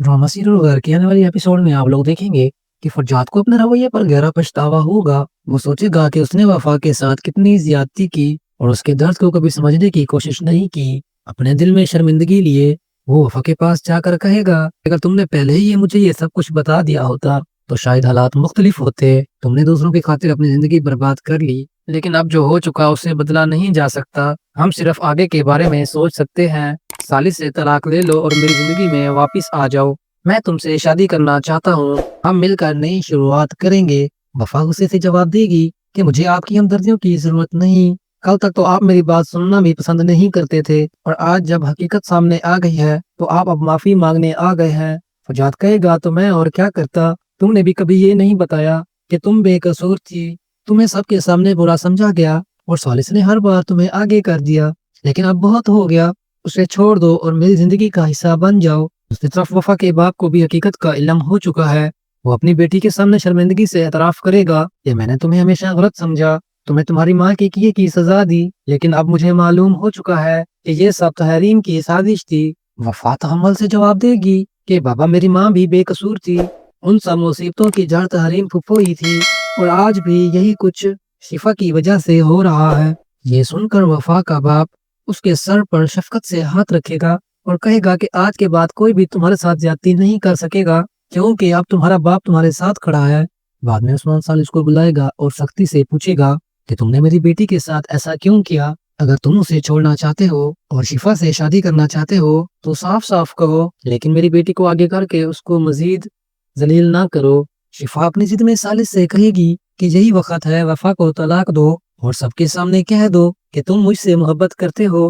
Drama serial घर के आने वाले एपिसोड में आप लोग देखेंगे कि फरजाद को अपने रवैये पर गहरा पछतावा होगा। वो सोचेगा कि उसने वफा के साथ कितनी ज्यादती की और उसके दर्द को कभी समझने की कोशिश नहीं की। अपने दिल में शर्मिंदगी लिए वो वफा के पास जाकर कहेगा, अगर तुमने पहले ही मुझे ये सब कुछ बता दिया होता तो शायद हालात मुख्तलिफ होते। तुमने दूसरों की खातिर अपनी जिंदगी बर्बाद कर ली, लेकिन अब जो हो चुका उसे बदला नहीं जा सकता। हम सिर्फ आगे के बारे में सोच सकते हैं। सालिद से तलाक ले लो और मेरी जिंदगी में वापस आ जाओ। मैं तुमसे शादी करना चाहता हूँ। हम मिलकर नई शुरुआत करेंगे। वफा गुस्से से जवाब देगी कि मुझे आपकी हमदर्दियों की जरूरत नहीं। कल तक तो आप मेरी बात सुनना भी पसंद नहीं करते थे और आज जब हकीकत सामने आ गई है तो आप अब माफी मांगने आ गए हैं। फरजाद कहेगा, तो मैं और क्या करता। तुमने भी कभी ये नहीं बताया कि तुम बेकसूर थी। तुम्हें सबके सामने बुरा समझा गया और सालिस ने हर बार तुम्हें आगे कर दिया, लेकिन अब बहुत हो गया। उसे छोड़ दो और मेरी जिंदगी का हिस्सा बन जाओ। दूसरी तरफ वफा के बाप को भी हकीकत का इल्म हो चुका है। वो अपनी बेटी के सामने शर्मिंदगी से एतराफ करेगा कि मैंने तुम्हें हमेशा गलत समझा। तुम्हें तुम्हारी माँ के किए की सजा दी, लेकिन अब मुझे मालूम हो चुका है कि ये सब तहरीम की साजिश थी। वफा तहम्मुल से जवाब देगी कि बाबा, मेरी माँ भी बेकसूर थी। उन सब मुसीबतों की जड़ तहरीम फुफो ही थी और आज भी यही कुछ शिफा की वजह से हो रहा है। ये सुनकर वफा का बाप उसके सर पर शफकत से हाथ रखेगा और कहेगा कि आज के बाद कोई भी तुम्हारे साथ ज्यादती नहीं कर सकेगा, क्योंकि अब तुम्हारा बाप तुम्हारे साथ खड़ा है। बाद में उस्मान सालिस को बुलाएगा और सख्ती से पूछेगा कि तुमने मेरी बेटी के साथ ऐसा क्यों किया। अगर तुम उसे छोड़ना चाहते हो और शिफा से शादी करना चाहते हो तो साफ साफ कहो, लेकिन मेरी बेटी को आगे करके उसको मजीद जलील ना करो। शिफा अपनी जिद में सालिस से कहेगी कि यही वक्त है, वफा को तलाक दो और सबके सामने कह दो कि तुम मुझसे मोहब्बत करते हो,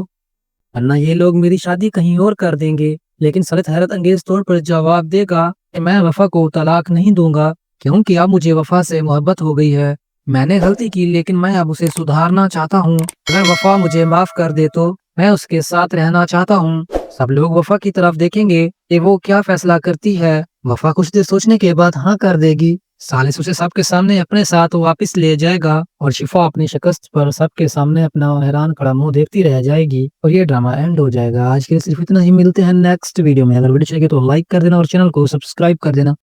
वरना ये लोग मेरी शादी कहीं और कर देंगे। लेकिन सालिद हैरत अंगेज तौर पर जवाब देगा कि मैं वफा को तलाक नहीं दूंगा, क्योंकि अब मुझे वफा से मोहब्बत हो गई है। मैंने गलती की, लेकिन मैं अब उसे सुधारना चाहता हूँ। अगर वफा मुझे माफ कर दे तो मैं उसके साथ रहना चाहता हूँ। सब लोग वफा की तरफ देखेंगे कि वो क्या फैसला करती है। वफा कुछ देर सोचने के बाद हाँ कर देगी। सालिस उसे सबके सामने अपने साथ वापस ले जाएगा और शिफा अपनी शिकस्त पर सबके सामने अपना हैरान खड़ा मुंह देखती रह जाएगी और ये ड्रामा एंड हो जाएगा। आज के लिए सिर्फ इतना ही। मिलते हैं नेक्स्ट वीडियो में। अगर वीडियो चाहिए तो लाइक कर देना और चैनल को सब्सक्राइब कर देना।